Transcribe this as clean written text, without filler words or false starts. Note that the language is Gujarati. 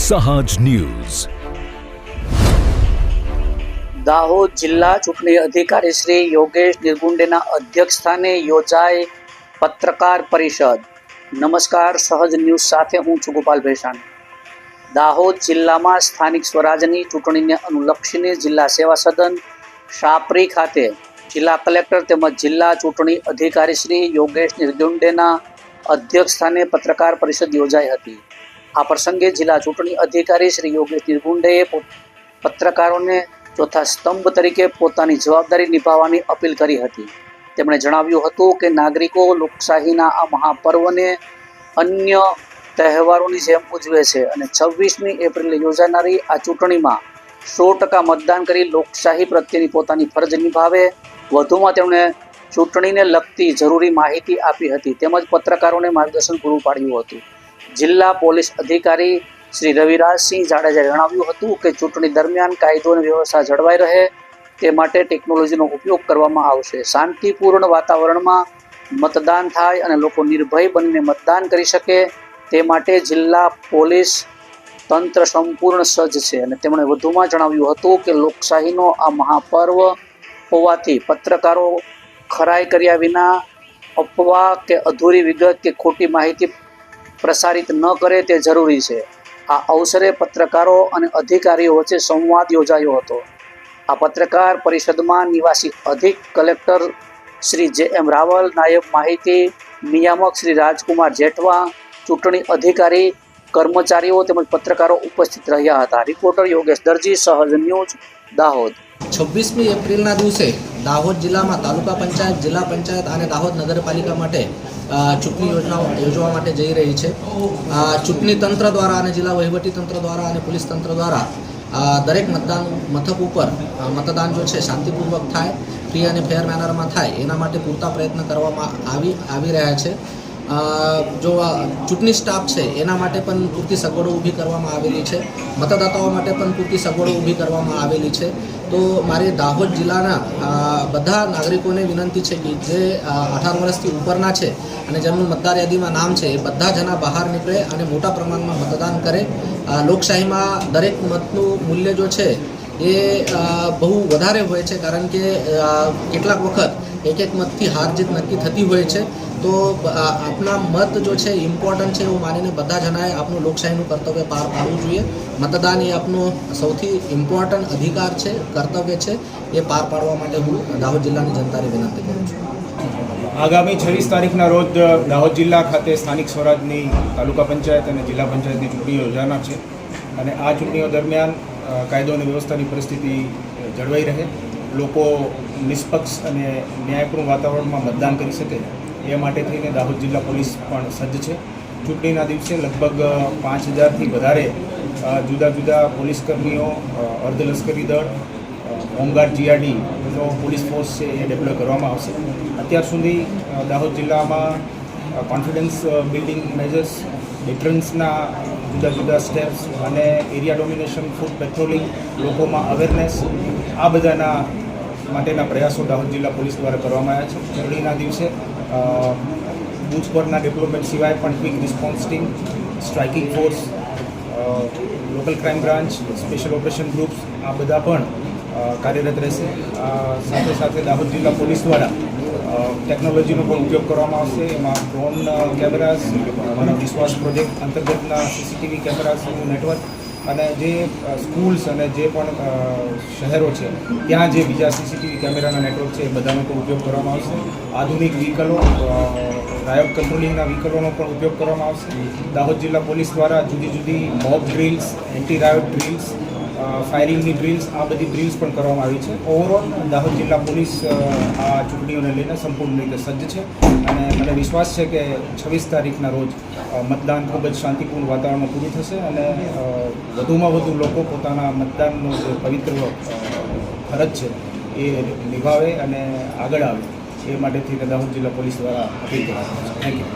સહજ ન્યૂઝ. દાહોદ જિલ્લા ચૂંટણી અધિકારી શ્રી યોગેશ નિર્ગુંડેના અધ્યક્ષસ્થાને યોજાઈ પત્રકાર પરિષદ. નમસ્કાર, સહજ ન્યૂઝ સાથે હું છું ગોપાલ ભેસાણી. દાહોદ જિલ્લામાં સ્થાનિક સ્વરાજની ચૂંટણીને અનુલક્ષીને જિલ્લા સેવા સદન શાપરી ખાતે જિલ્લા કલેક્ટર તેમજ જિલ્લા ચૂંટણી અધિકારી શ્રી યોગેશ નિર્ગુંડેના અધ્યક્ષસ્થાને પત્રકાર પરિષદ યોજાઈ હતી. આ પ્રસંગે જિલ્લા ચૂંટણી અધિકારી શ્રી યોગેશ નિર્ગુંડેએ પત્રકારોને ચોથા સ્તંભ તરીકે પોતાની જવાબદારી નિભાવવાની અપીલ કરી હતી. તેમણે જણાવ્યું હતું કે નાગરિકો લોકશાહીના આ મહાપર્વને અન્ય તહેવારોની જેમ ઉજવે છે અને 26મી એપ્રિલે યોજાનારી આ ચૂંટણીમાં 100% મતદાન કરી લોકશાહી પ્રત્યેની પોતાની ફરજ નિભાવે. વધુમાં તેમણે ચૂંટણીને લગતી જરૂરી માહિતી આપી હતી તેમજ પત્રકારોને માર્ગદર્શન પૂરું પાડ્યું હતું. જિલ્લા પોલીસ અધિકારી શ્રી રવિરાજસિંહ જાડેજાએ જણાવ્યું હતું કે ચૂંટણી દરમિયાન કાયદો અને વ્યવસ્થા જળવાઈ રહે તે માટે ટેકનોલોજીનો ઉપયોગ કરવામાં આવશે. શાંતિપૂર્ણ વાતાવરણમાં મતદાન થાય અને લોકો નિર્ભય બનીને મતદાન કરી શકે તે માટે જિલ્લા પોલીસ તંત્ર સંપૂર્ણ સજ્જ છે. અને તેમણે વધુમાં જણાવ્યું હતું કે લોકશાહીનો આ મહાપર્વ હોવાથી પત્રકારો ખરાઈ કર્યા વિના અફવા કે અધૂરી વિગત કે ખોટી માહિતી પ્રસારિત ન કરે તે જરૂરી છે. આ અવસરે પત્રકારો અને અધિકારીઓ વચ્ચે સંવાદ યોજાયો હતો. આ પત્રકાર પરિષદમાં નિવાસી અધિક કલેક્ટર શ્રી જે.એમ. રાવલ, નાયબ માહિતી નિયામક શ્રી રાજકુમાર જેઠવા, ચૂંટણી અધિકારી, કર્મચારીઓ તેમજ પત્રકારો ઉપસ્થિત રહ્યા હતા. રિપોર્ટર યોગેશ દરજી, સહજ ન્યૂઝ, દાહોદ. 26મી એપ્રિલના દિવસે દાહોદ જિલ્લામાં તાલુકા પંચાયત, જિલ્લા પંચાયત અને દાહોદ નગરપાલિકા માટે ચૂંટણી યોજવા માટે જઈ રહી છે. ચૂંટણી તંત્ર દ્વારા અને જિલ્લા વહીવટી તંત્ર દ્વારા અને પોલીસ તંત્ર દ્વારા દરેક મતદાન મથક ઉપર મતદાન જો છે શાંતિપૂર્વક થાય, ફ્રી અને ફેર મેનરમાં થાય એના માટે પૂરતા પ્રયત્ન કરવામાં આવી રહ્યા છે. જો ચૂંટણી સ્ટાફ છે એના માટે પણ પૂરતી સગવડો ઊભી કરવામાં આવેલી છે. મતદાતાઓ માટે પણ પૂરતી સગવડો ઊભી કરવામાં આવેલી છે. તો મારી દાહોદ જિલ્લાના બધા નાગરિકોને વિનંતી છે કે જે 18 વર્ષથી ઉપરના છે અને જેમનું મતદાર યાદીમાં નામ છે એ બધા જણા બહાર નીકળે અને મોટા પ્રમાણમાં મતદાન કરે. લોકશાહીમાં દરેક મતનું મૂલ્ય જો છે એ બહુ વધારે હોય છે, કારણ કે કેટલાક વખત એક મતથી હાર જીત નક્કી થતી હોય છે. તો આપના મત જો છે ઇમ્પોર્ટન્ટ છે એવું માનીને બધા જણાએ આપનું લોકશાહીનું કર્તવ્ય પાર પાડવું જોઈએ. મતદાન એ આપનો સૌથી ઇમ્પોર્ટન્ટ અધિકાર છે, કર્તવ્ય છે. એ પાર પાડવા માટે હું દાહોદ જિલ્લાની જનતાને વિનંતી કરું છું. આગામી 26 તારીખના રોજ દાહોદ જિલ્લા ખાતે સ્થાનિક સ્વરાજની તાલુકા પંચાયત અને જિલ્લા પંચાયતની ચૂંટણીઓ યોજાનાર છે અને આ ચૂંટણીઓ દરમિયાન કાયદો અને વ્યવસ્થાની પરિસ્થિતિ જળવાઈ રહે, લોકો નિષ્પક્ષ અને ન્યાયપૂર્ણ વાતાવરણમાં મતદાન કરી શકે એ માટે થઈને દાહોદ જિલ્લા પોલીસ પણ સજ્જ છે. ચૂંટણીના દિવસે લગભગ 5000થી વધારે જુદા જુદા પોલીસ કર્મીઓ, અર્ધલશ્કરી દળ, હોમગાર્ડ, જીઆરડીનો પોલીસ ફોર્સ છે એ ડેપ્લોય કરવામાં આવશે. અત્યાર સુધી દાહોદ જિલ્લામાં કોન્ફિડન્સ બિલ્ડિંગ મેજર્સ, ડિફરન્સના જુદા જુદા સ્ટેપ્સ અને એરિયા ડોમિનેશન, ફૂડ પેટ્રોલિંગ, લોકોમાં અવેરનેસ, આ બધાના માટેના પ્રયાસો દાહોદ જિલ્લા પોલીસ દ્વારા કરવામાં આવ્યા છે. ચૂંટણીના દિવસે બૂથ પરના ડેવલપમેન્ટ સિવાય પણ quick response team, striking force, local crime branch, special operation groups આ બધા પણ કાર્યરત રહેશે. સાથે સાથે દાહોદ જિલ્લા પોલીસ દ્વારા ટેકનોલોજીનો પણ ઉપયોગ કરવામાં આવશે. એમાં ડ્રોન કેમેરાસ, માનવ વિશ્વાસ પ્રોજેક્ટ અંતર્ગતના સીસીટીવી કેમેરાસનું નેટવર્ક અને જે સ્કૂલ્સ અને જે પણ શહેરો છે ત્યાં જે બીજા સીસીટીવી કેમેરાના નેટવર્ક છે એ બધાનો પણ ઉપયોગ કરવામાં આવશે. આધુનિક વ્હીકલો, રાયોટ કંટ્રોલિંગના વ્હીકલોનો પણ ઉપયોગ કરવામાં આવશે. દાહોદ જિલ્લા પોલીસ દ્વારા જુદી જુદી mob drills, anti riot drills, ફાયરિંગની ડ્રિલ્સ, આ બધી ડ્રિલ્સ પણ કરવામાં આવી છે. ઓવરઓલ દાહોદ જિલ્લા પોલીસ આ ચૂંટણીઓને લઈને સંપૂર્ણ રીતે સજ્જ છે અને મને વિશ્વાસ છે કે 26 તારીખના રોજ મતદાન ખૂબ જ શાંતિપૂર્ણ વાતાવરણમાં પૂરું થશે અને વધુમાં વધુ લોકો પોતાના મતદાનનો જે પવિત્ર ફરજ છે એ નિભાવે અને આગળ આવે એ માટેથી દાહોદ જિલ્લા પોલીસ દ્વારા અપીલ કરવામાં આવે છે. Thank you.